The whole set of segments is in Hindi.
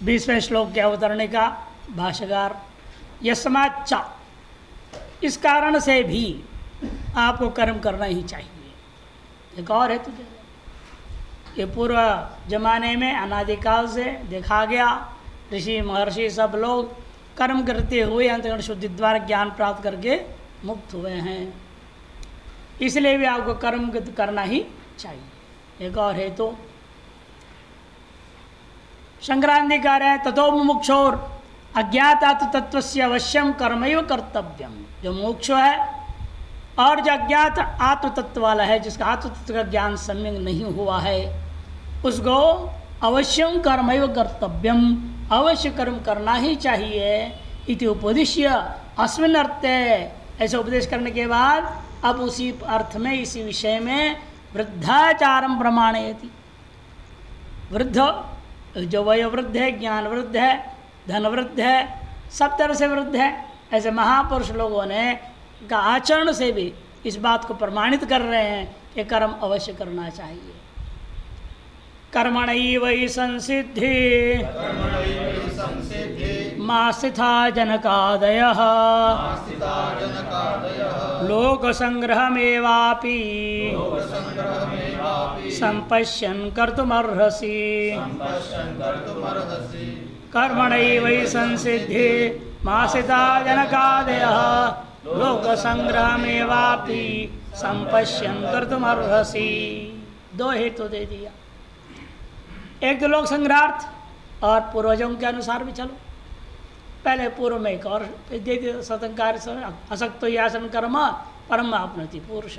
20वें श्लोक के अवतरणी का भाष्यकार यस्माच्च, इस कारण से भी आपको कर्म करना ही चाहिए। एक और है तुझे, ये पूर्व जमाने में अनादिकाल से देखा गया, ऋषि महर्षि सब लोग कर्म करते हुए अंतःकरण शुद्धि द्वारा ज्ञान प्राप्त करके मुक्त हुए हैं, इसलिए भी आपको कर्म करना ही चाहिए। एक और है तो शंकरान्तिकार है ततो मुमुक्षोर अज्ञात आत्मतत्व से अवश्यम कर्मैव कर्तव्यम। जो मोक्ष है और जो अज्ञात आत्मतत्व वाला है, जिसका आत्मतत्व का ज्ञान सम्यक नहीं हुआ है, उसको अवश्यम कर्मैव कर्तव्यम, अवश्य कर्म करना ही चाहिए। इति उपदिश्य अस्मिन् अर्थे, ऐसे उपदेश करने के बाद अब उसी अर्थ में, इसी विषय में वृद्धाचारम प्रमाणयति। वृद्ध जो वयोवृद्ध है, ज्ञान वृद्ध है, धन वृद्ध है, सब तरह से वृद्ध है, ऐसे महापुरुष लोगों ने का आचरण से भी इस बात को प्रमाणित कर रहे हैं कि कर्म अवश्य करना चाहिए। कर्मणैव संसिद्धि मास्थिता जनकादयः लोकसंग्रहमेवापि संपश्यन् कर्तुमर्हसि। कर्मणैव संसिद्धि मास्थिता जनकादयः लोकसंग्रहमेवापि संपश्यन् कर्तुमर्हसि। दो हेतु दे दिया, एक तो लोक संग्रहार्थ और पूर्वजों के अनुसार भी चलो। पहले पूर्व में एक और दे दिया, सतंकार असक्तो यासन कर्म परमाप्नोति पुरुष।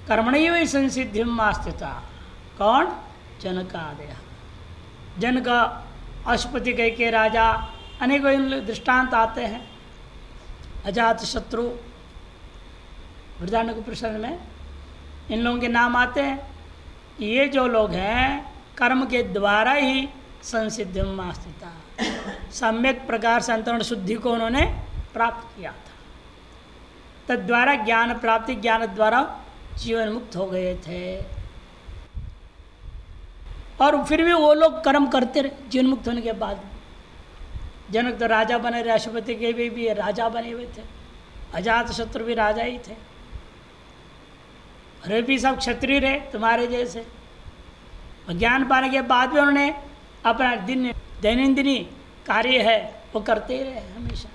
कर्मणैव संसिद्धिं मास्थिता, कौन? जनकादय। जनक, अश्वपति कह के राजा, अनेकों दृष्टांत आते हैं। अजात शत्रु, बृहदारण्यकोपनिषद में इन लोगों के नाम आते हैं। ये जो लोग हैं कर्म के द्वारा ही संसिद्धिं मास्थिता, सम्यक प्रकार से अंतःकरण शुद्धि को उन्होंने प्राप्त किया था, तद्वारा ज्ञान प्राप्ति, ज्ञान द्वारा जीवन मुक्त हो गए थे। और फिर भी वो लोग कर्म करते रहे जीवन मुक्त होने के बाद। जनक तो राजा बने रहे, अश्वपति के भी राजा बने हुए थे, अजात शत्रु भी राजा ही थे, अरे भी सब क्षत्रिय रहे तुम्हारे जैसे। ज्ञान पाने के बाद भी उन्होंने अपना दैनंदिनी कार्य है वो करते ही रहे हमेशा।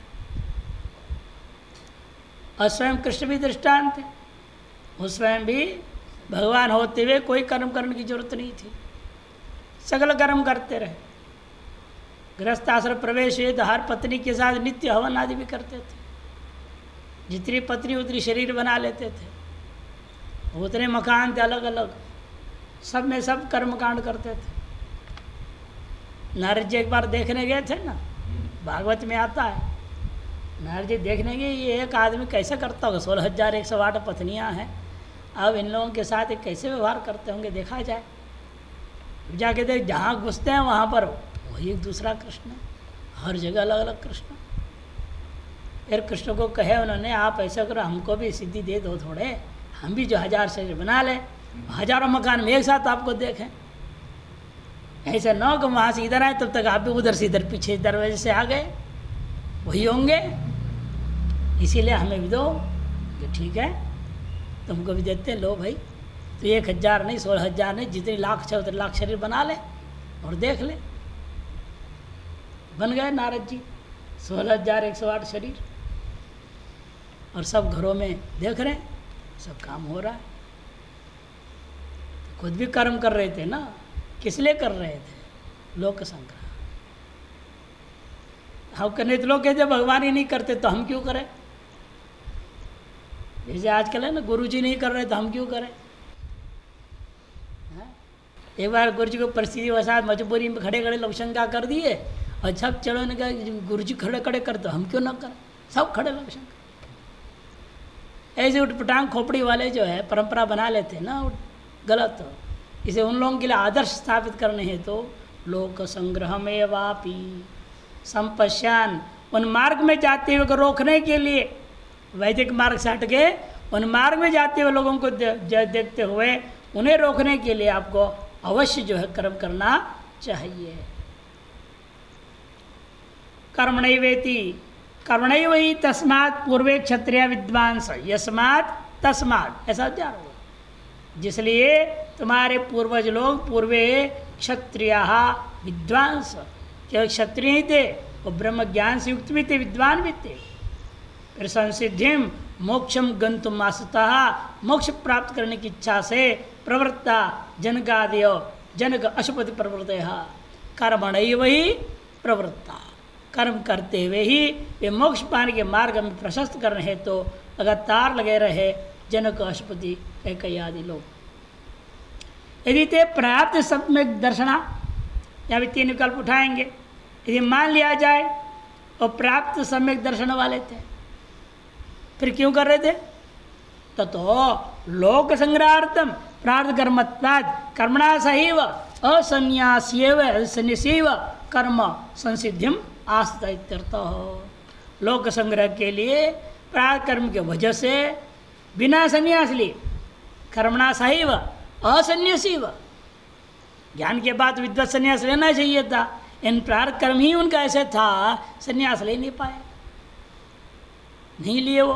और स्वयं कृष्ण भी दृष्टांत थे, वो स्वयं भी भगवान होते हुए कोई कर्म करने की जरूरत नहीं थी, सगल कर्म करते रहे। गृहस्थ आश्रम प्रवेश हुए तो हर पत्नी के साथ नित्य हवन आदि भी करते थे, जितनी पत्नी उतनी शरीर बना लेते थे, उतने मकान थे अलग अलग, सब में सब कर्मकांड करते थे। नारद जी एक बार देखने गए थे ना, भागवत में आता है, नारद जी देखने गए ये एक आदमी कैसे करता होगा, 16,108 पत्नियां हैं, अब इन लोगों के साथ कैसे व्यवहार करते होंगे देखा जाए। जाके देख, जहाँ घुसते हैं वहाँ पर वही एक दूसरा कृष्ण, हर जगह अलग अलग कृष्ण। फिर कृष्ण को कहे उन्होंने, आप ऐसा करो हमको भी सिद्धि दे दो थोड़े, हम भी जो 1000 शरीर बना लें, हजारों मकान में एक साथ आपको देखें। ऐसा न कि वहाँ से इधर आए तब तक आप भी उधर से इधर पीछे दरवाजे से आ गए, वही होंगे। इसीलिए हमें भी दो। कि ठीक है तुमको भी देते हैं, लो भाई, तो 1000 नहीं 16,000 नहीं, जितने लाख छः उतने लाख शरीर बना ले और देख ले। बन गए नारद जी 16,108 शरीर, और सब घरों में देख रहे हैं, सब काम हो रहा है। तो खुद भी कर्म कर रहे थे ना, किस लिए कर रहे थे? लोक संग्रह। हम करने तो लोग कहते भगवान ही नहीं करते तो हम क्यों करें? जैसे आजकल है ना, गुरुजी नहीं कर रहे तो हम क्यों करें? एक बार गुरुजी को परिस्थिति वसात मजबूरी में खड़े खड़े लोग शंका कर दिए, और सब चढ़ो ने कहा गुरुजी खड़े खड़े कर तो हम क्यों ना करें, सब खड़े लोग शंका। ऐसे उठपटांग खोपड़ी वाले जो है परंपरा बना लेते हैं ना, गलत। इसे उन लोगों के लिए आदर्श स्थापित करने हैं तो लोक संग्रह में वापी संपश्यान, उन मार्ग में जाते हुए को रोकने के लिए, वैदिक मार्ग से हट के उन मार्ग में जाते हुए लोगों को देखते हुए उन्हें रोकने के लिए आपको अवश्य जो है कर्म करना चाहिए। कर्मणैवेति कर्मणैव ही तस्मात् पूर्वे क्षत्रिय विद्वांस यस्मात् तस्मात् ऐसा उच्चार होगा। जिसलिए तुम्हारे पूर्वज लोग पूर्वे क्षत्रिय विद्वांस, केवल क्षत्रिय ही थे, वो ब्रह्म ज्ञान से युक्त भी थे, विद्वान भी थे। फिर संसिद्धिम मोक्षम गंतुम आसता, मोक्ष प्राप्त करने की इच्छा से प्रवृत्ता जनकादय जनक अशुपति प्रवृत्त कर्मणैव ही प्रवृत्ता, कर्म करते हुए ही वे मोक्ष पाने के मार्ग में प्रशस्त कर रहे तो लगातार लगे रहे जनक अशुपति कई आदि लोग। यदि ते प्राप्त सम्यक दर्शना, या भी 3 विकल्प उठाएंगे। यदि मान लिया जाए वो प्राप्त सम्यक दर्शन वाले थे, फिर क्यों कर रहे थे? तो लोक संग्रहार्थम प्रार्थ कर्मत्वाद कर्मणा सहीव असन्यास्येव सन्यासीव कर्म संसिद्धिम आस्था इत्यर्थ। लोक संग्रह के लिए प्रार्थ कर्म के वजह से बिना संन्यास लिए कर्मणा सहीव असन्यासीव, ज्ञान के बाद विद्वत संन्यास लेना चाहिए था, इन प्रार्थ कर्म ही उनका ऐसे था, संन्यास ले नहीं पाए, नहीं लिए। वो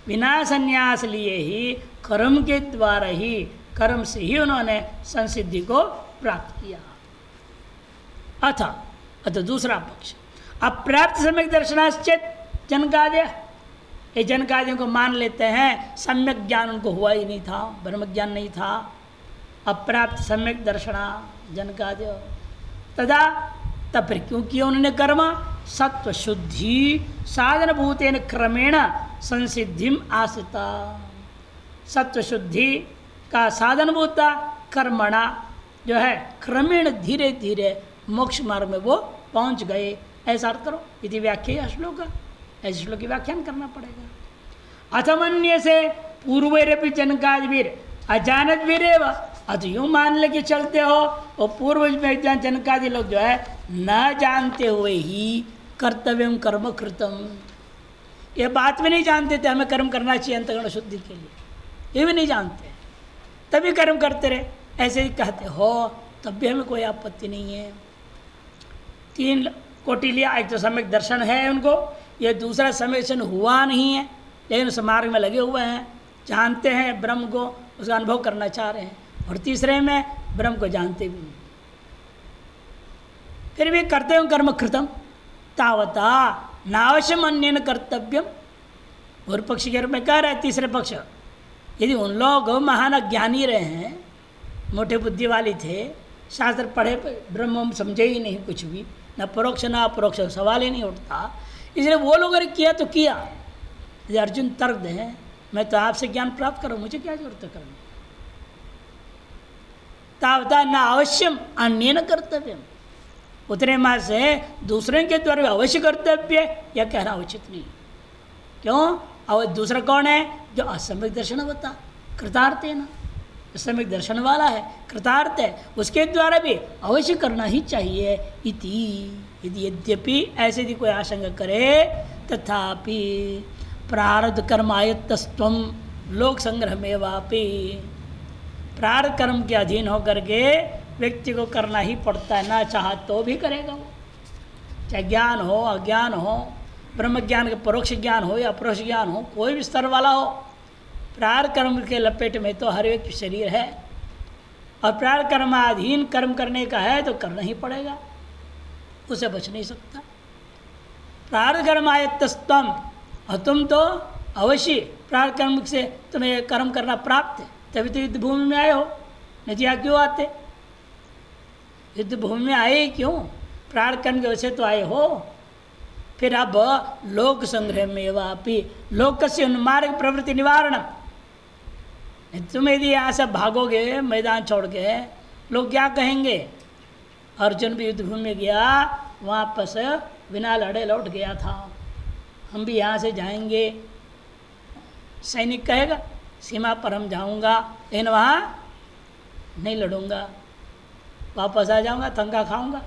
बिना संन्यास लिए ही कर्म के द्वारा ही कर्म से ही उन्होंने संसिद्धि को प्राप्त किया। अथ दूसरा पक्ष अप्राप्त सम्यक दर्शनाश्चेत जनकादय, ये जनकादियों को मान लेते हैं सम्यक ज्ञान उनको हुआ ही नहीं था, ब्रह्म ज्ञान नहीं था। अप्राप्त सम्यक दर्शना जनकादय तदा, तब फिर क्यों किया उन्होंने कर्म? सत्व शुद्धि साधन भूतेन क्रमेण संसिद्धिम आसिता, सत्व शुद्धि का साधन भूता कर्मणा जो है क्रमेण धीरे धीरे मोक्ष मार्ग में वो पहुंच गए, ऐसा अर्थ करो। यदि व्याख्या श्लोक, ऐसे श्लोक की व्याख्यान करना पड़ेगा। अथमन्य से पूर्वरपि जनकादिवीर अजानत वीरेव, अथ यूँ मान ले के चलते हो और पूर्व में जनकादि लोग जो है न जानते हुए ही कर्तव्यम कर्म कृतम, ये बात भी नहीं जानते थे हमें कर्म करना चाहिए अंतःकरण शुद्धि के लिए, ये भी नहीं जानते, तभी कर्म करते रहे, ऐसे ही कहते हो तब भी हमें कोई आपत्ति नहीं है। 3 कोटि लिया, एक तो सम्यक दर्शन है उनको, ये दूसरा सम्यक दर्शन हुआ नहीं है लेकिन उस मार्ग में लगे हुए हैं, जानते हैं ब्रह्म को, उसका अनुभव करना चाह रहे हैं, और तीसरे में ब्रह्म को जानते भी नहीं, फिर भी करते हैं कर्म कृतम तावता नावश्यम अन्यन कर्तव्यम। और पक्ष के रूप में कह रहे हैं तीसरे पक्ष, यदि उन लोग महान ज्ञानी रहे हैं, मोटे बुद्धि वाले थे, शास्त्र पढ़े ब्रह्म समझे ही नहीं कुछ भी, न परोक्ष न अपरोक्ष, सवाल ही नहीं उठता, इसलिए वो लोग अगर किया तो किया। यदि अर्जुन तर्क दें मैं तो आपसे ज्ञान प्राप्त करूँ, मुझे क्या जरूरत है करने, तावता न अवश्यम अन्य न कर्तव्यम, उतने मास से दूसरे के द्वारा अवश्य कर्तव्य यह कहना उचित नहीं। क्यों? और दूसरा कौन है? जो असम्यक दर्शन होता कृतार्थ है ना, सम्यक दर्शन वाला है, कृतार्थ है, उसके द्वारा भी अवश्य करना ही चाहिए। इति यदि यद्यपि ऐसे यदि कोई आशंका करे, तथापि प्रारब्ध कर्मायत्तस्त्वम लोक संग्रह में वापी, प्रारब्ध कर्म के अधीन होकर के व्यक्ति को करना ही पड़ता है, ना चाह तो भी करेगा वो, चाहे ज्ञान हो अज्ञान हो, ब्रह्म ज्ञान का परोक्ष ज्ञान हो या अपरोक्ष ज्ञान हो, कोई भी स्तर वाला हो, प्रारब्ध कर्म के लपेट में तो हर एक शरीर है, और प्रारब्ध कर्माधीन कर्म करने का है तो करना ही पड़ेगा, उसे बच नहीं सकता। प्रारब्ध कर्मायत्तस्त्वम, और तुम तो अवश्य प्रारब्ध कर्म से तुम्हें कर्म करना प्राप्त है, तभी तो युद्ध भूमि में आए हो, नहीं तो यहाँ क्यों आते? युद्ध भूमि में आए क्यों? प्रारब्ध कर्म के वजह से तो आए हो। फिर अब लोक संग्रह में वापी लोक से उन्मार्ग प्रवृत्ति निवारण, तुम यदि यहाँ से भागोगे मैदान छोड़ के, लोग क्या कहेंगे? अर्जुन भी युद्ध भूमि में गया, वापस बिना लड़े लौट गया था, हम भी यहाँ से जाएंगे, सैनिक कहेगा सीमा पर हम जाऊँगा लेकिन वहाँ नहीं लड़ूंगा, वापस आ जाऊँगा, तंगा खाऊंगा।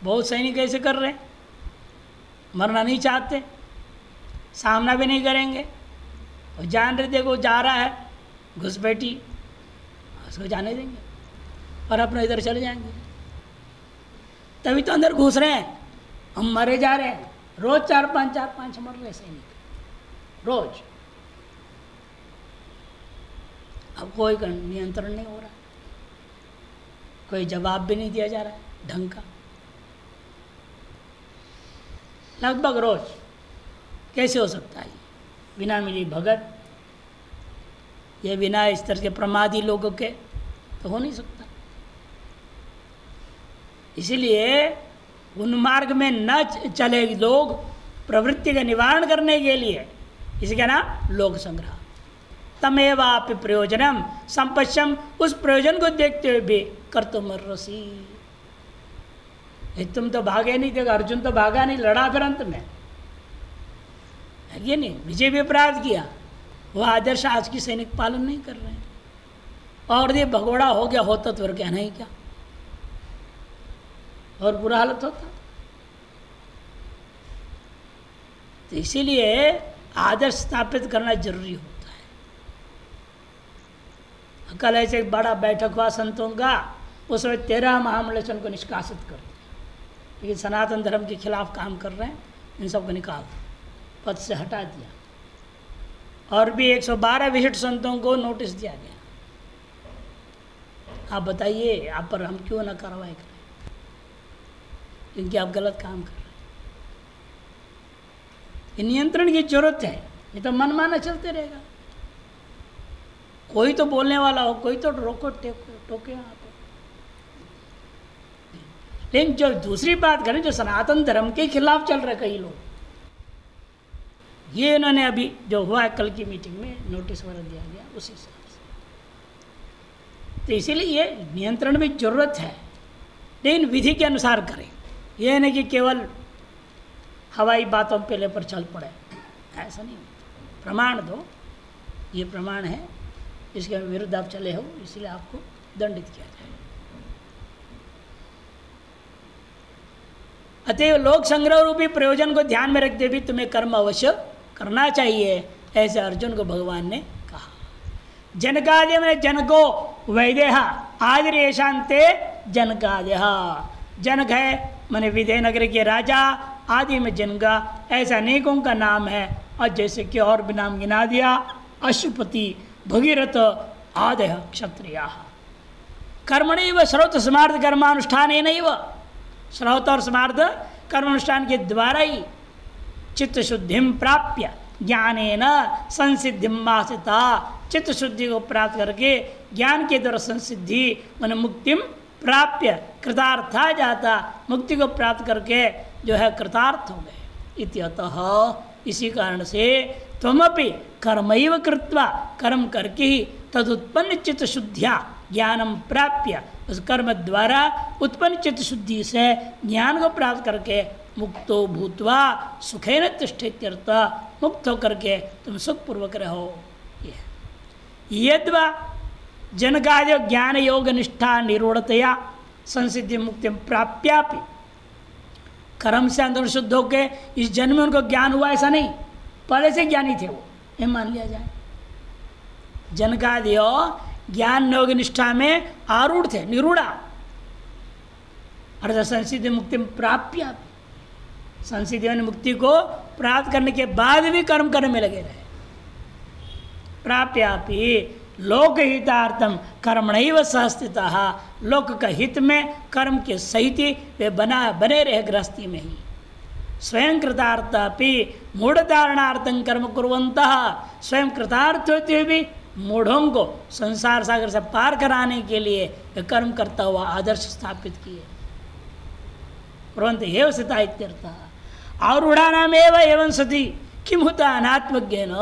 बहुत सैनिक ऐसे कर रहे हैं, मरना नहीं चाहते, सामना भी नहीं करेंगे, और जान रहे थे वो जा रहा है घुसपैठी, उसको जाने देंगे और अपने इधर चले जाएंगे। तभी तो अंदर घुस रहे हैं, हम मरे जा रहे हैं, रोज 4-5 मर रहे सैनिक रोज। अब कोई नियंत्रण नहीं हो रहा, कोई जवाब भी नहीं दिया जा रहा है ढंग का, लगभग रोज। कैसे हो सकता है बिना मिली भगत, ये बिना इस तरह के प्रमादी लोगों के तो हो नहीं सकता। इसीलिए उन्मार्ग में न चले लोग, प्रवृत्ति का निवारण करने के लिए इसका नाम लोक संग्रह। तमेवापि प्रयोजनम संपश्यम, उस प्रयोजन को देखते हुए भी कर्तुमर्हसि। तुम तो भागे नहीं, देखो अर्जुन तो भागा नहीं, लड़ा फिर अंत में, है ये नहीं, विजय भी प्राप्त किया। वह आदर्श आज की सैनिक पालन नहीं कर रहे हैं, और ये भगोड़ा हो गया होता तो क्या नहीं क्या, और बुरा हालत होता। तो इसीलिए आदर्श स्थापित करना जरूरी होता है। कल ऐसे एक बड़ा बैठक हुआ संतों का, उसमें 13 महामंडलेश्वर को निष्कासित कर दिया, लेकिन सनातन धर्म के खिलाफ काम कर रहे हैं, इन सबको निकाल पद से हटा दिया। और भी 112 विशिष्ट संतों को नोटिस दिया गया। आप बताइए, आप पर हम क्यों ना कार्रवाई करें, क्योंकि आप गलत काम कर रहे हैं। नियंत्रण की जरूरत है, नहीं तो मनमाना चलते रहेगा। कोई तो बोलने वाला हो, कोई तो रोको टोके आपको। लेकिन जो दूसरी बात करें, जो सनातन धर्म के खिलाफ चल रहे कई लोग, ये इन्होंने अभी जो हुआ है कल की मीटिंग में नोटिस वगैरह दिया गया उस हिसाब से। तो इसीलिए ये नियंत्रण में जरूरत है, लेकिन विधि के अनुसार करें। यह नहीं कि केवल हवाई बातों पे ले पर चल पड़े, ऐसा नहीं। प्रमाण दो, ये प्रमाण है, इसके विरुद्ध आप चले हो, इसलिए आपको दंडित किया जाए। अतएव लोक संग्रह रूपी प्रयोजन को ध्यान में रखते भी तुम्हें कर्म अवश्य करना चाहिए, ऐसे अर्जुन को भगवान ने कहा। जनकादय में जनको वैदेह आदिरेशांते जनकादय। जनक है माने विजयनगर के राजा, आदि में जनका, ऐसा अनेकों का नाम है। और जैसे कि और भी नाम गिना दिया, अशुपति, भगीरथ आदय क्षत्रिया। कर्मणि व श्रौत स्मार्थ कर्मानुष्ठान नहीं, व श्रौत और स्मार्थ कर्मानुष्ठान के द्वारा ही चित्त शुद्धि प्राप्य ज्ञानेन संसिद्धिम आसिता। चित्त शुद्धि को प्राप्त करके ज्ञान के द्वारा संसिद्धि मन मुक्तिम प्राप्य कृतार्था जाता, मुक्ति को प्राप्त करके जो है कृतार्थ हो गए। इत्यतः इसी कारण से त्वमपि कर्मैव कृत्वा, कर्म करके ही तदुत्पन्न चित्त शुद्धिया ज्ञानम प्राप्य, उस कर्म द्वारा उत्पन्न चित्त शुद्धि से ज्ञान को प्राप्त करके मुक्तो भूत्वा सुखेन तिष्ठेत्यर्थ, मुक्त होकर के तुम सुखपूर्वक रहो। यद्वा जनकादि ज्ञान योग निष्ठा निरूढ़तया संसिद्धि मुक्ति प्राप्यापि, कर्म से अंदर शुद्ध होके इस जन्म में उनको ज्ञान हुआ ऐसा नहीं, पहले से ज्ञानी थे वो, ये मान लिया जाए। जनकादि ज्ञान योग निष्ठा में आरूढ़ थे, निरूढ़ा। अर्थात संसिद्धि मुक्ति प्राप्यापि, संसिद्धि मुक्ति को प्राप्त करने के बाद भी कर्म करने में लगे रहे। प्राप्यापि लोक हितार्थम कर्मणैव सहस्थितः, लोक का हित में कर्म के सहित वे बने रहे गृहस्थी में ही। स्वयं कृतार्थापि मूढ़धारणार्थं कर्म कुर्वन्तः, स्वयं कृतार्थ होते हुए भी मूढ़ों को संसार सागर से पार कराने के लिए वे कर्म करता हुआ आदर्श स्थापित किए। कुर्वन्त एव स्थिता इत्यर्थः। आरूढ़ानाम एवं सति किम होता अनात्मज्ञेन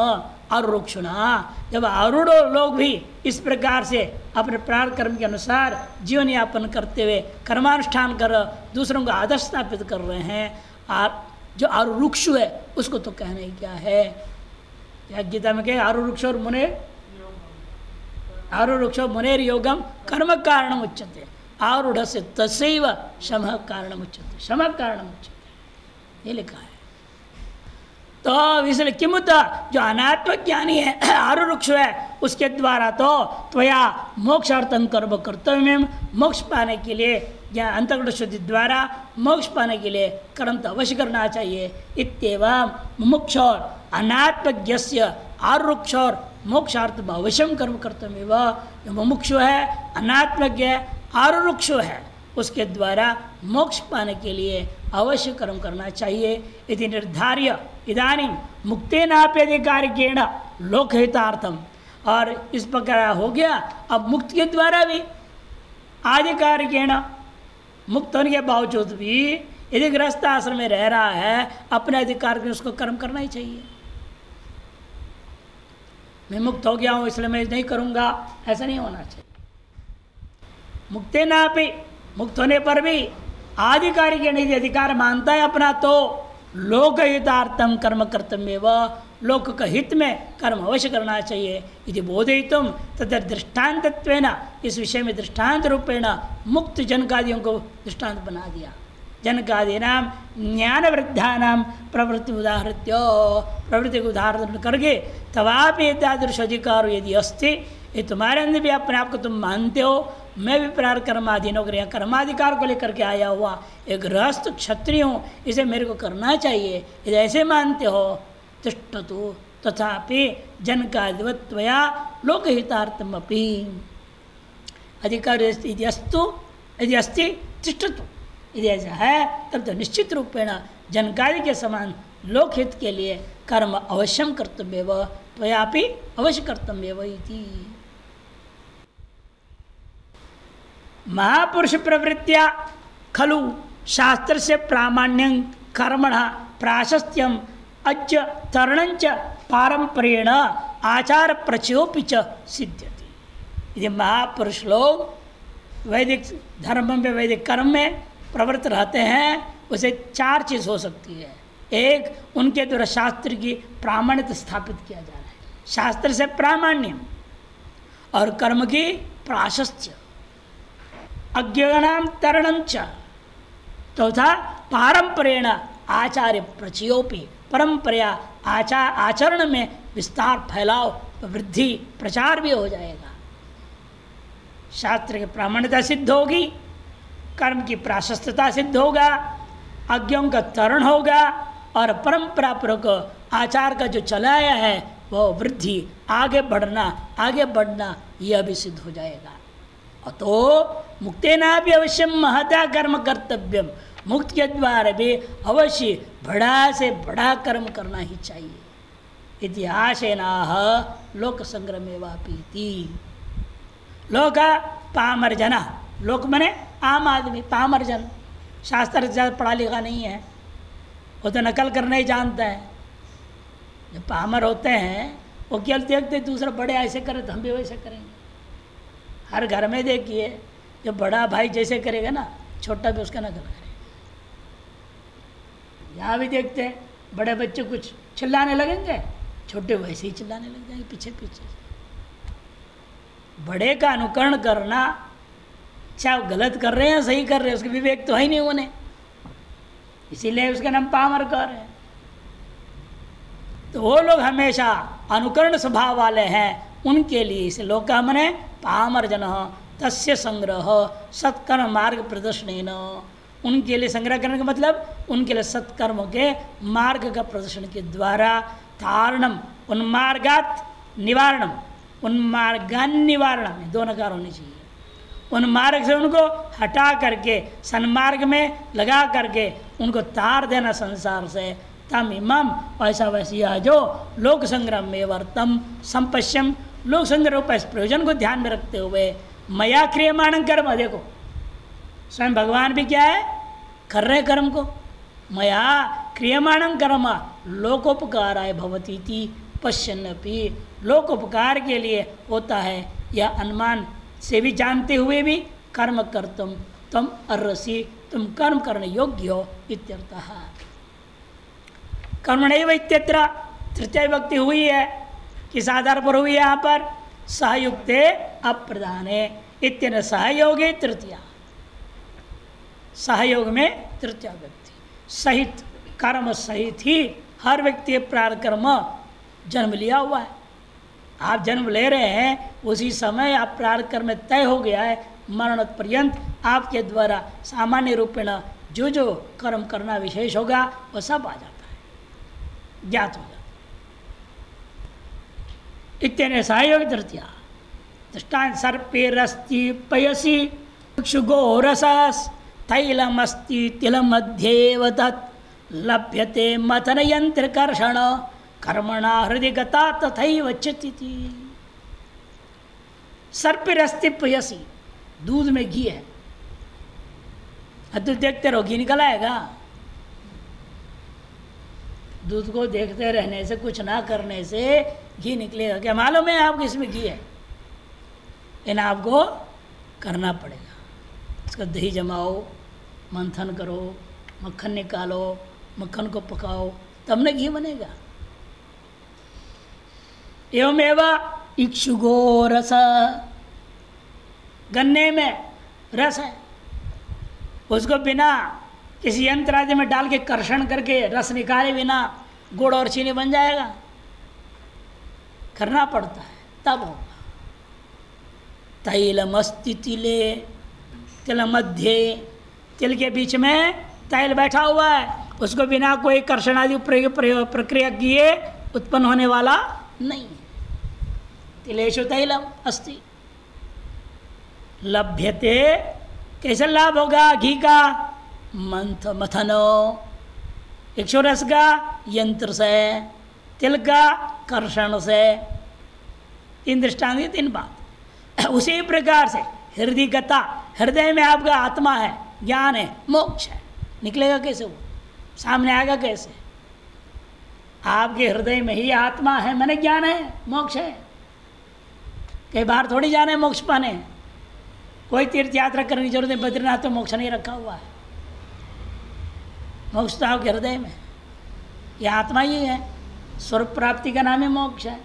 आरूढ़ुना। जब आरूढ़ लोग भी इस प्रकार से अपने प्रारब्ध कर्म के अनुसार जीवन यापन करते हुए कर्मानुष्ठान कर दूसरों को आदर्श स्थापित कर रहे हैं, जो आरूढ़ है उसको तो कहना ही क्या है। क्या गीता में कहे आरूढ़ और मुने, आरूढ़ मुनेर योगम कर्म कारणम उच्यते, आरूढ़ से तस्यैव शमः कारणम उच्यते, शमः कारणम उच्यते, ये लिखा है। तो इसलिए किमुत जो अनात्म ज्ञानी है आरुरुक्ष है उसके द्वारा तो त्वया मोक्षार्थं कर्म कर्तव्य, मोक्ष पाने के लिए या अंतर्गत शुद्धि द्वारा मोक्ष पाने के लिए कर्म तो अवश्य करना चाहिए। इत्येवं मुमुक्ष और अनात्मज्ञस्य आरुक्ष और मोक्षार्थ अवश्यम कर्म कर्तव्य। वह मुमुक्ष है, अनात्मज्ञ आरुक्ष है, उसके द्वारा मोक्ष पाने के लिए अवश्य कर्म करना चाहिए। इति निर्धार्य इदानीं मुक्तेनाप्यधिकारिकेण लोकहितार्थम, और इस प्रकार हो गया। अब मुक्त के द्वारा भी आधिकारिकेण मुक्त होने के बावजूद भी यदि गृहस्थ आश्रम में रह रहा है अपने अधिकार के उसको कर्म करना ही चाहिए। मैं मुक्त हो गया हूँ इसलिए मैं नहीं करूँगा, ऐसा नहीं होना चाहिए। मुक्तेनापि मुक्त होने पर भी आधिकारिक यदि अधिकार मानता है अपना तो लोकहितार्थम कर्म कर्तव्य, वह लोक का हित में कर्म अवश्य करना चाहिए। यदि बोधयितुम तथा दृष्टान्तत्वेन, इस विषय में दृष्टांत रूपेण मुक्त जनकादियों को दृष्टांत बना दिया। जनकादीनां ज्ञान वृद्धानां प्रवृत्ति उदाहृत्य, प्रवृत्ति को उदाहरण करके तवापि एतादृश अधिकार यदि अस्ति, ये तुम्हारे अंदर भी अपने आप को तुम मानते हो, मैं भी प्रार कर्माधीन होकर यहाँ कर्माधिकार को लेकर के आया हुआ एक गृहस्थ क्षत्रिय हूँ, इसे मेरे को करना चाहिए, यदि ऐसे मानते हो तिष्ठतु तथापि जनकादिवत्वया लोकहितार्थमपि अधिकार यदि अस्ति तिष्ठतु, यदि ऐसा है तब तो निश्चित रूपेण जनकादि के समान लोकहित के लिए कर्म अवश्यम कर्तव्य व त्वयापि अवश्य कर्तव्य इति। महापुरुष प्रवृत्तिया खलु शास्त्र से प्रामाण्यं कर्मणः प्राशस्त्यम अज्य तरणंच पारंपरेण आचार प्रचयोपि च सिद्ध्यति। यदि महापुरुष लोग वैदिक धर्म में वैदिक कर्म में प्रवृत्त रहते हैं, उसे चार चीज़ हो सकती है। एक, उनके द्वारा शास्त्र की प्रामाण्यता स्थापित किया जा रहा है, शास्त्र से प्रामाण्यम, और कर्म की प्राशस्त्य, अज्ञानां तरणंच, तथा पारंपरेण आचार्य प्रचयोपि, परंपरा आचरण में विस्तार फैलाव वृद्धि प्रचार भी हो जाएगा। शास्त्र की प्रामाण्यता सिद्ध होगी, कर्म की प्राशस्तता सिद्ध होगा, आज्ञाओं का तरण होगा, और परंपरा पूर्वक आचार का जो चलाया है वह वृद्धि आगे बढ़ना यह भी सिद्ध हो जाएगा। अतो मुक्तेना भी अवश्य महता कर्म कर्तव्यम, मुक्त के द्वारा भी अवश्य बड़ा से बड़ा कर्म करना ही चाहिए। इतिहासेनाह लोक संग्रमेवापीति। लोक पामर जना, लोक मने आम आदमी, पामर जन, शास्त्र ज़्यादा पढ़ा लिखा नहीं है, वो तो नकल करना ही जानता है। जो पामर होते हैं वो क्या देखते दूसरा बड़े ऐसे करे तो हम भी वैसे करेंगे। हर घर में देखिए, जो बड़ा भाई जैसे करेगा ना, छोटा भी उसका नकल करेगा। यहाँ भी देखते हैं बड़े बच्चे कुछ चिल्लाने लगेंगे, छोटे वैसे ही चिल्लाने लग जाएंगे पीछे पीछे। बड़े का अनुकरण करना, चाहे वो गलत कर रहे हैं सही कर रहे हैं, उसके विवेक तो है ही नहीं उन्हें, इसीलिए उसका नाम पामर कर है। तो वो लोग हमेशा अनुकरण स्वभाव वाले हैं, उनके लिए इसे लोग का मने पामर जन तस्य संग्रह सत्कर्म मार्ग प्रदर्शन, उनके लिए संग्रह करने का मतलब उनके लिए सत्कर्मों के मार्ग का प्रदर्शन के द्वारा तारणम उन्मार्गात निवारणम, उन्मार्गान निवारणम, दोनों कार होनी चाहिए। उन मार्ग से उनको हटा करके सन्मार्ग में लगा करके उनको तार देना संसार से। तम इमम, ऐसा वैसी यह जो लोक संग्रह में वर्तम संपश्यम, लोक संग्रह रूप इस प्रयोजन को ध्यान में रखते हुए मया क्रियमाण कर्म, देखो स्वयं भगवान भी क्या है, कर रहे कर्म को, मया क्रियमाण कर्म लोकोपकाराय भवती थी पश्यन्नपि, लोकोपकार के लिए होता है, यह अनुमान से भी जानते हुए भी कर्म कर्तुम तुम अर्हसि, तुम कर्म करने योग्य हो इत्यर्थः। कर्मणैव इत्यत्र तृतीय विभक्ति हुई है, किस आधार पर हुई है यहाँ पर, सहयुक्ते अप्रधाने इत्यन सहयोगे तृतीया, सहयोग में तृतीय व्यक्ति सहित, कर्म सहित ही हर व्यक्ति प्रारब्ध कर्म जन्म लिया हुआ है। आप जन्म ले रहे हैं, उसी समय आप प्रारब्ध कर्म में तय हो गया है, मरण पर्यंत आपके द्वारा सामान्य रूपेण जो जो कर्म करना विशेष होगा वो सब आ जाता है, ज्ञात हो जाता है। इतने सहयोग तृतीया दृष्टांत सर्पेरस्ति पयसी क्षुगो रसस तैलमस्ति तिलमध्येव तत् लभ्यते मथन यंत्र कर्षण कर्मणा हृदय गता तथैव चितिति। सर्पिरस्ति पयसी, दूध में घी है, अब तो देखते रहो घी निकल आएगा। दूध को देखते रहने से, कुछ ना करने से घी निकलेगा क्या? मालूम है आपको इसमें घी है, इन आपको करना पड़ेगा। इसका दही जमाओ, मंथन करो, मक्खन निकालो, मक्खन को पकाओ, तब न घी बनेगा। एवमेव इक्षुगो रस, गन्ने में रस है, उसको बिना किसी यंत्र आदि में डाल के कर्षण करके रस निकाले बिना गुड़ और चीनी बन जाएगा? करना पड़ता है तब होगा। तैलमस्ति तिले, तिल मध्य, तिल के बीच में तैल बैठा हुआ है, उसको बिना कोई कर्षण आदि प्रक्रिया किए उत्पन्न होने वाला नहीं है। तिलेषु तैलम अस्ति। लभ्यते, कैसे लाभ होगा घी का? मथनो, इक्षुरस का यंत्र से, तिल का कर्षण से। तीन दृष्टांत, तीन बात। उसी प्रकार से हृदय गता, हृदय में आपका आत्मा है, ज्ञान है, मोक्ष है, निकलेगा कैसे? वो सामने आएगा कैसे? आपके हृदय में ही आत्मा है, मैंने ज्ञान है, मोक्ष है। कई बार थोड़ी जाना है मोक्ष पाने, कोई तीर्थ यात्रा करने की जरूरत है। बद्रीनाथ तो मोक्ष नहीं रखा हुआ है, मोक्ष तो आपके हृदय में, यह आत्मा ही है। स्वरूप प्राप्ति का नाम है मोक्ष है,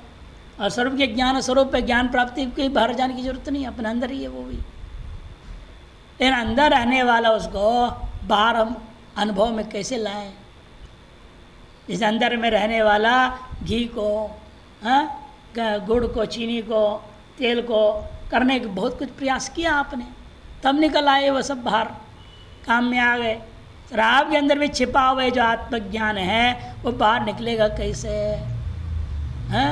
और स्वरूप के ज्ञान स्वरूप है, ज्ञान प्राप्ति की बाहर जाने की जरूरत नहीं है, अपने अंदर ही है वो भी। लेकिन अंदर रहने वाला उसको बाहर हम अनुभव में कैसे लाएं? इस अंदर में रहने वाला घी को, गुड़ को, चीनी को, तेल को करने के बहुत कुछ प्रयास किया आपने, तब निकल आए वो सब बाहर काम में आ गए। तो आपके अंदर में छिपा हुआ जो आत्मज्ञान है वो बाहर निकलेगा कैसे? हैं?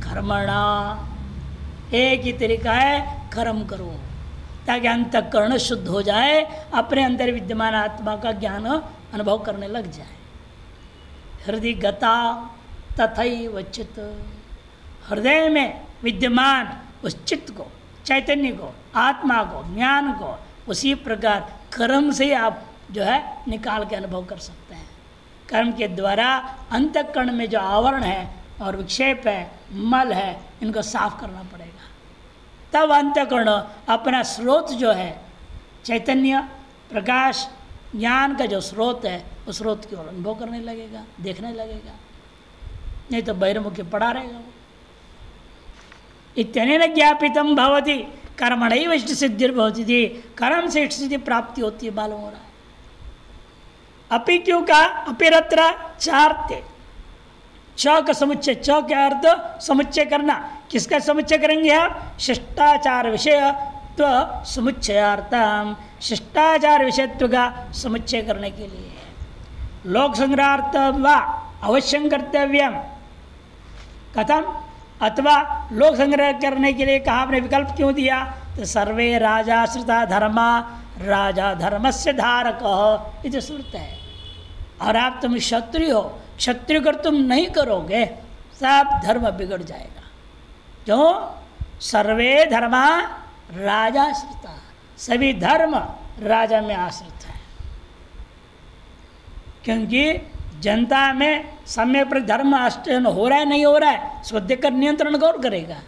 कर्मणा, एक ही तरीका है, कर्म करो ताकि अंतःकरण शुद्ध हो जाए, अपने अंदर विद्यमान आत्मा का ज्ञान अनुभव करने लग जाए। हृदय गता तथैव चित्त, हृदय में विद्यमान उस चित्त को, चैतन्य को, आत्मा को, ज्ञान को उसी प्रकार कर्म से आप जो है निकाल के अनुभव कर सकते हैं। कर्म के द्वारा अंतःकरण में जो आवरण है और विक्षेप है, मल है, इनको साफ करना पड़ेगा। तब अंतःकरण अपना स्रोत जो है, चैतन्य, प्रकाश, ज्ञान का जो स्रोत है, उस स्रोत की ओर अनुभव करने लगेगा, देखने लगेगा। नहीं तो बहिर्मुखी पड़ा रहेगा वो। इत्यनेन ज्ञापितम भवति कर्मणैव इष्ट सिद्धिर्भवति थी, कर्म से इष्ट सिद्धि प्राप्ति होती है, मालूम हो रहा है। अपि क्यों का? अपिरत्र चारते, च का समुच्चय, च का अर्थ समुच्चय करना। किसका समुच्चय करेंगे आप? शिष्टाचार विषयत्व समुच्चयार्थम, शिष्टाचार विषयत्व का समुच्चय करने के लिए। लोक संग्रहार्थ व अवश्यम कर्तव्यम, कथम? अथवा लोक संग्रह करने के लिए कहा आपने विकल्प क्यों दिया? तो सर्वे राजाश्रिता धर्मा राजा धर्मस्य धारक, ये श्रुत है। और आप तुम क्षत्रिय हो, क्षत्रिय कर तुम नहीं करोगे, सब धर्म बिगड़ जाएगा। क्यों? सर्वे धर्मा राजाश्रिता, सभी धर्म राजा में आश्रित है। क्योंकि जनता में समय पर धर्म आश्रय हो रहा है, नहीं हो रहा है, उसको देखकर नियंत्रण कौन करेगा?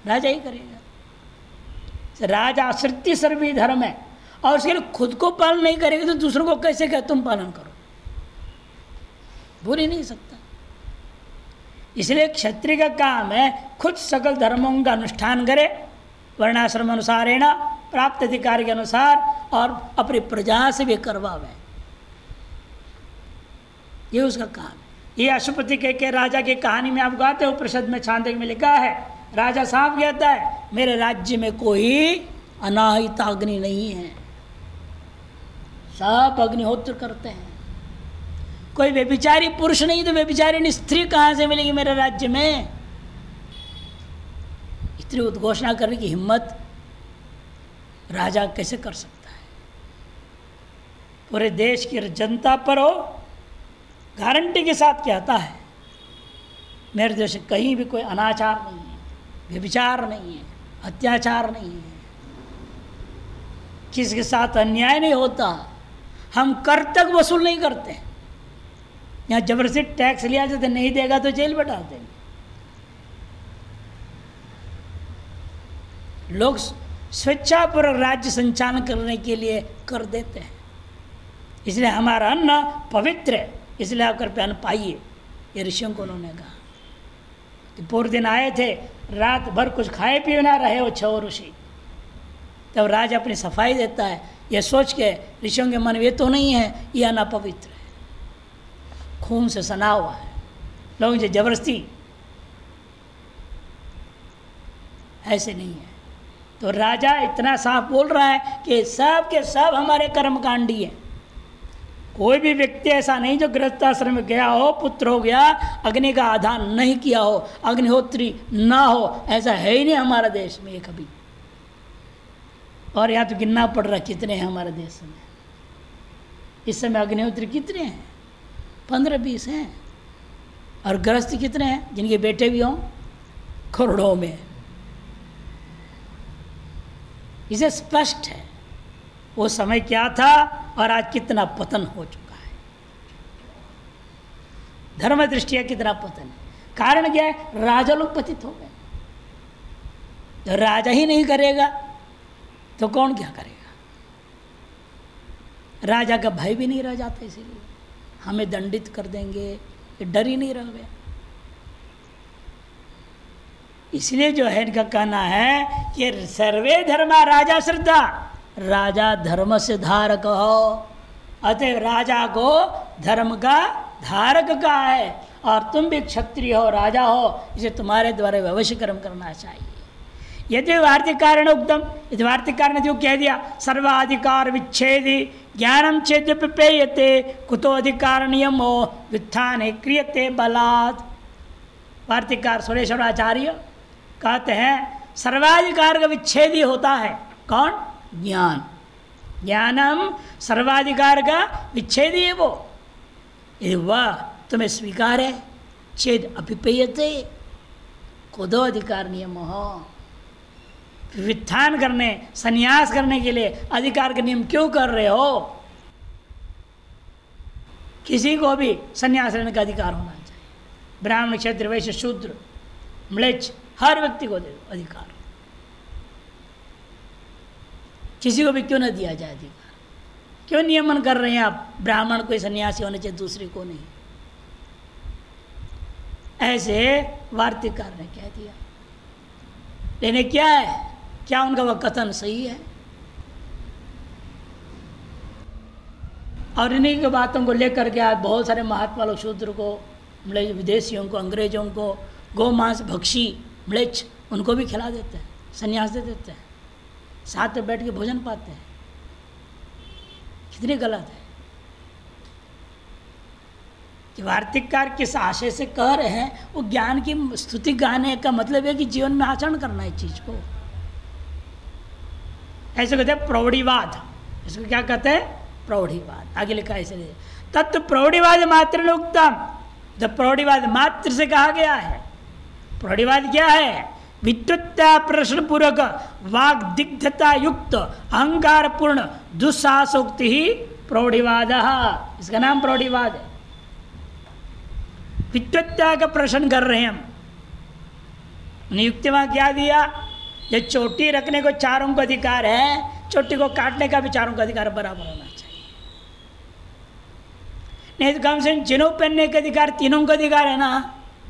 राजा ही करेगा। राजा आश्रित सर्वी धर्म है, और उसके लिए खुद को पालन नहीं करेगा तो दूसरों को कैसे कहे तुम पालन करो? भूल ही नहीं सकता। इसलिए क्षत्रिय का काम है खुद सकल धर्मों का अनुष्ठान करे, वर्णाश्रम अनुसारेण, प्राप्त अधिकार के अनुसार, और अपनी प्रजा से भी करवावे। ये उसका काम है। ये अशुपति के राजा की कहानी में आप गाते हो, उपनिषद में छांदोग्य में लिखा है, राजा साफ कहता है मेरे राज्य में कोई अनाहित अग्नि नहीं है, सब अग्निहोत्र करते हैं। कोई व्यभिचारी पुरुष नहीं तो व्यभिचारिणी स्त्री कहाँ से मिलेगी मेरे राज्य में? इतनी उद्घोषणा करने की हिम्मत राजा कैसे कर सकता है? पूरे देश की जनता पर हो गारंटी के साथ कहता है मेरे देश में कहीं भी कोई अनाचार नहीं है, व्यभिचार नहीं है, अत्याचार नहीं है, किसी के साथ अन्याय नहीं होता, हम कर तक वसूल नहीं करते। यहाँ जबरदस्ती टैक्स लिया जाता, नहीं देगा तो जेल में डाल देंगे। लोग स्वेच्छापूर्वक राज्य संचालन करने के लिए कर देते हैं, इसलिए हमारा अन्न पवित्र है, इसलिए आप कृपया अन्न पाइए। ये ऋषियों को उन्होंने कहा कि पूरे दिन आए थे, रात भर कुछ खाए पिए ना रहे वो 6 ऋषि, तब राजा अपनी सफाई देता है, ये सोच के ऋषियों के मन में ये तो नहीं है ये अन्न पवित्र है, खून से सना हुआ है, लोग जो जबरदस्ती, ऐसे नहीं है। तो राजा इतना साफ बोल रहा है कि सब के सब हमारे कर्मकांडी हैं। कोई भी व्यक्ति ऐसा नहीं जो गृहस्थाश्रम में गया हो, पुत्र हो गया, अग्नि का आधान नहीं किया हो, अग्निहोत्री ना हो, ऐसा है ही नहीं हमारे देश में ये कभी। और यहाँ तो गिनना पड़ रहा कितने हैं हमारे देश में इस समय अग्निहोत्री कितने हैं? 15-20 हैं। और गृहस्थ कितने हैं जिनके बेटे भी हों? करोड़ों में। इसे स्पष्ट है वो समय क्या था और आज कितना पतन हो चुका है, धर्म दृष्टिया कितना पतन है। कारण क्या है? राजा लोग पतित हो गए। तो राजा ही नहीं करेगा तो कौन क्या करेगा? राजा का भय भी नहीं रह जाता, इसीलिए हमें दंडित कर देंगे ये डर ही नहीं रह गया। इसलिए जो है इनका कहना है कि सर्वे धर्मा राजा श्रद्धा, राजा धर्म से धारक हो, अतः राजा को धर्म का धारक का है और तुम भी क्षत्रिय हो, राजा हो, इसे तुम्हारे द्वारा अवश्य कर्म करना चाहिए। यदि वार्तिकार ने उक्तम, यदि वार्तिकार ने जो कह दिया सर्वाधिकार विच्छेदी ज्ञानम चेद्यपि पेयते कुतो अधिकार नियमो व्युत्थाने क्रियते बलात्। वार्तिकार सुरेश्वराचार्य कहते हैं सर्वाधिकार का विच्छेदी होता है कौन? ज्ञान। ज्ञानम सर्वाधिकार का विच्छेदी है वो। यदि वह तुम्हें स्वीकार है चेद अभिपेयते खुदो अधिकार नियम हो, व्युत्थान करने संन्यास करने के लिए अधिकार के नियम क्यों कर रहे हो? किसी को भी संन्यास लेने का अधिकार होना चाहिए। ब्राह्मण, क्षत्रिय, वैश्य, शूद्र, म्लेच्छ, हर व्यक्ति को दे दो अधिकार। किसी को भी क्यों न दिया जाए अधिकार? क्यों नियमन कर रहे हैं आप? ब्राह्मण को सन्यासी होने चाहिए, दूसरे को नहीं। ऐसे वार्तिकार ने कह दिया। लेकिन क्या है, क्या उनका वह कथन सही है? और इन्हीं की बातों को लेकर के आज बहुत सारे महात्मा लोग शूद्र को, विदेशियों को, अंग्रेजों को, गोमांस भक्षी म्लेच्छ उनको भी खिला देते हैं, संन्यास दे देते हैं, साथ में बैठ के भोजन पाते हैं। कितनी गलत है कि वार्तिककार किस आशय से कह रहे हैं, वो ज्ञान की स्तुति गाने का मतलब है कि जीवन में आचरण करना है चीज को। ऐसे कहते हैं प्रौढ़ीवाद, इसको क्या कहते हैं? प्रौढ़ीवाद। आगे लिखा है इसलिए तत्व प्रौढ़ीवाद मात्र ने उत्तम, जब प्रौढ़ीवाद मात्र से कहा गया है। प्रौढ़ीवाद क्या है? विद्युत्ता प्रश्न पूर्वक वाग दिग्धता युक्त अहंकार पूर्ण दुस्साहसोक्ति ही प्रौढ़ीवाद, इसका नाम प्रौढ़ीवाद है। विद्युत्ता का प्रश्न कर रहे हैं हम। नियुक्ति वहां क्या दिया? जो चोटी रखने को चारों को अधिकार है, चोटी को काटने का भी चारों का अधिकार बराबर होना चाहिए। नहीं तो कम से कम जिन्हों पहनने का अधिकार तीनों का अधिकार है ना,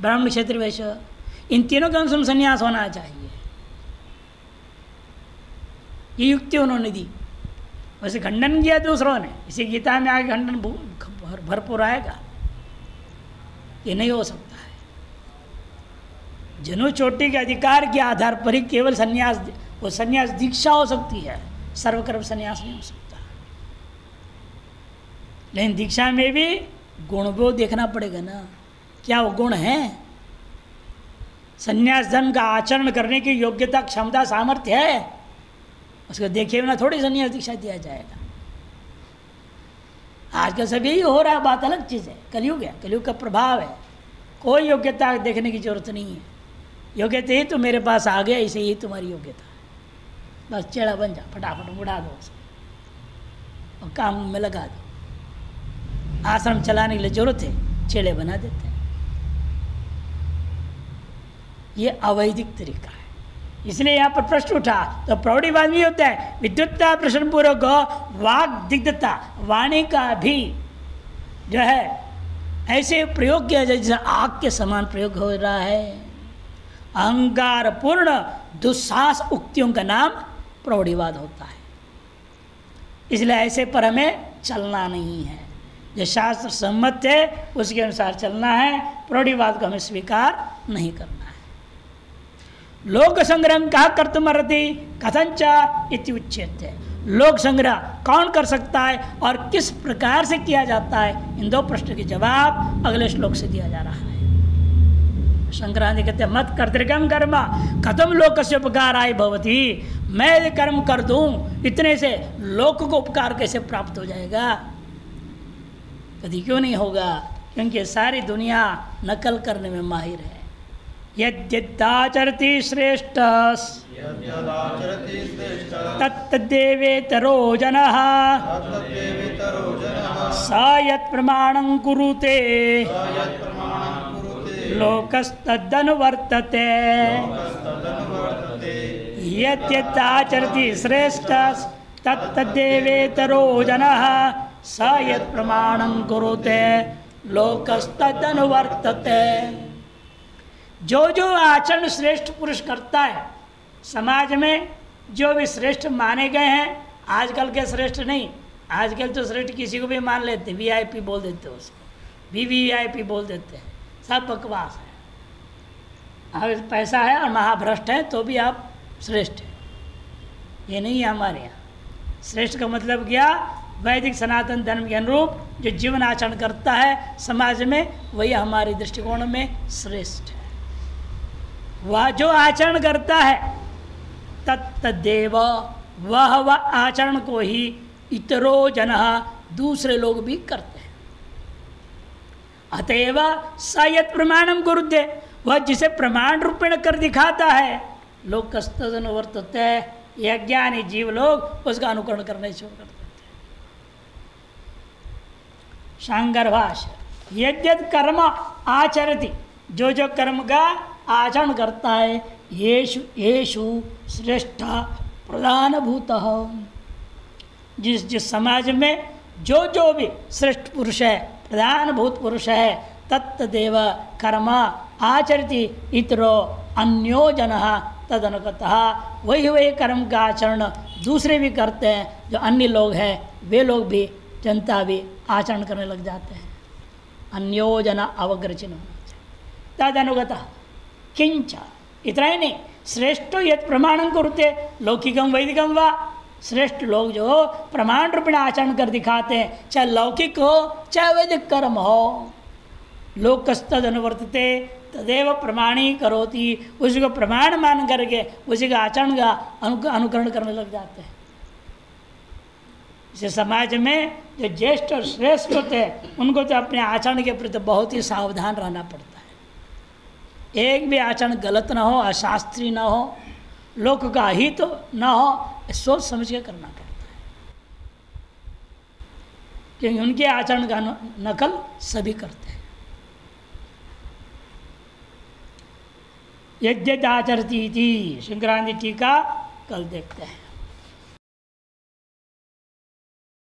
ब्राह्मण, क्षत्रिय, वैश्य, इन तीनों का कम संन्यास होना चाहिए। ये युक्ति उन्होंने दी, वैसे खंडन किया दूसरों ने। इसी गीता में आगे खंडन भरपूर आएगा। ये नहीं हो सकता है। जनु चोटी के अधिकार के आधार पर ही केवल संन्यास, वो संन्यास दीक्षा हो सकती है, सर्वकर्म संन्यास नहीं हो सकता। लेकिन दीक्षा में भी गुण को देखना पड़ेगा ना, क्या वो गुण है? संन्यास धर्म का आचरण करने की योग्यता, क्षमता, सामर्थ्य है, उसको देखे बिना थोड़ी संन्यास दीक्षा दिया जाएगा। आजकल सब यही हो रहा है, बात अलग चीज़ है, कलयुग है, कलयुग का प्रभाव है। कोई योग्यता देखने की जरूरत नहीं है। योग्यता ही तो मेरे पास आ गया, इसे ही तुम्हारी योग्यता है, बस चेड़ा बन जा, फटाफट उड़ा दो उसको और काम में लगा दो। आश्रम चलाने के लिए जरूरत है, चेड़े बना देते हैं। ये अवैधिक तरीका है। इसलिए यहाँ पर प्रश्न उठा तो प्रौढ़ीवाद भी होता है, विद्युत्ता प्रश्न पूर्वक वाक दिग्धता, वाणी का भी जो है ऐसे प्रयोग किया जाए जैसे आग के समान प्रयोग हो रहा है। अहंकार पूर्ण दुस्साहस उक्तियों का नाम प्रौढ़ीवाद होता है। इसलिए ऐसे पर हमें चलना नहीं है, जो शास्त्र सम्मत है उसके अनुसार चलना है। प्रौढ़ीवाद को हमें स्वीकार नहीं करना है। लोक संग्रह कहा कर्तुमर्हति कथंच इति उच्यते। लोक संग्रह कौन कर सकता है और किस प्रकार से किया जाता है, इन दो प्रश्न के जवाब अगले श्लोक से दिया जा रहा है। शंकराचार्य कहते हैं मत कर्तृकम कर्म कथम लोकस्य उपकाराय भवति। मैं यदि कर्म कर दूं, इतने से लोक को उपकार कैसे प्राप्त हो जाएगा? कभी क्यों नहीं होगा, क्योंकि सारी दुनिया नकल करने में माहिर है। यद्यदाचरति श्रेष्ठ तत्तदेवेतरो जनः स यत् प्रमाणं कुरुते लोकस्तदनुवर्तते। यद्यदाचरति श्रेष्ठ तत्तदेवेतरो जनः स यत् प्रमाणं कुरुते लोकस्तदनुवर्तते। जो जो आचरण श्रेष्ठ पुरुष करता है, समाज में जो भी श्रेष्ठ माने गए हैं, आजकल के श्रेष्ठ नहीं, आजकल तो श्रेष्ठ किसी को भी मान लेते, वीआईपी बोल देते हैं उसको, वीवीआईपी बोल देते हैं, सब बकवास है। अब पैसा है और महाभ्रष्ट है तो भी आप श्रेष्ठ हैं, ये नहीं है हमारे यहाँ। श्रेष्ठ का मतलब क्या? वैदिक सनातन धर्म के अनुरूप जो जीवन आचरण करता है समाज में, वही हमारे दृष्टिकोण में श्रेष्ठ है। वह जो आचरण करता है तत्तदेव, वह आचरण को ही इतरो जनः, दूसरे लोग भी करते हैं। अतएव स यत् प्रमाणम कुरुते, वह जिसे प्रमाण रूपेण कर दिखाता है, लोग कस्तदनुवर्तते, यह ज्ञानी जीव लोग उसका अनुकरण करने शुरू कर देते हैं। शांकर भाष्य यद्यत् कर्म आचरति, जो जो कर्म का आचरण करता है, येषु येषु श्रेष्ठ प्रधानभूतः, जिस समाज में जो जो भी श्रेष्ठ पुरुष है, प्रधानभूत पुरुष है, तत्तदेव कर्म आचरति इतरो अन्यो जनः तदनुगतः, वही वही कर्म का आचरण दूसरे भी करते हैं, जो अन्य लोग हैं वे लोग भी, जनता भी आचरण करने लग जाते हैं। अन्यो जन अवग्रचिन तदनुगतः किंच, इतना ही नहीं, श्रेष्ठो यत् प्रमाणं कुरुते लौकिकम वैदिकम वा, श्रेष्ठ लोग जो प्रमाण रूपेण आचरण कर दिखाते हैं, चाहे लौकिक हो चाहे वैदिक कर्म हो, लोकस्तदनुवर्तते तदेव प्रमाणी करोति, उसी को प्रमाण मान करके उसी का आचरण का अनुकरण करने लग जाते हैं। इसे समाज में जो ज्येष्ठ और श्रेष्ठ होते हैं उनको तो अपने आचरण के प्रति बहुत ही सावधान रहना पड़ता है। एक भी आचरण गलत ना हो, अशास्त्रीय ना हो, लोक का हित तो ना हो, सोच समझ के करना पड़ता है, क्योंकि उनके आचरण का नकल सभी करते हैं। यद्यदाचरती थी शंकराचार्य टीका कल देखते हैं।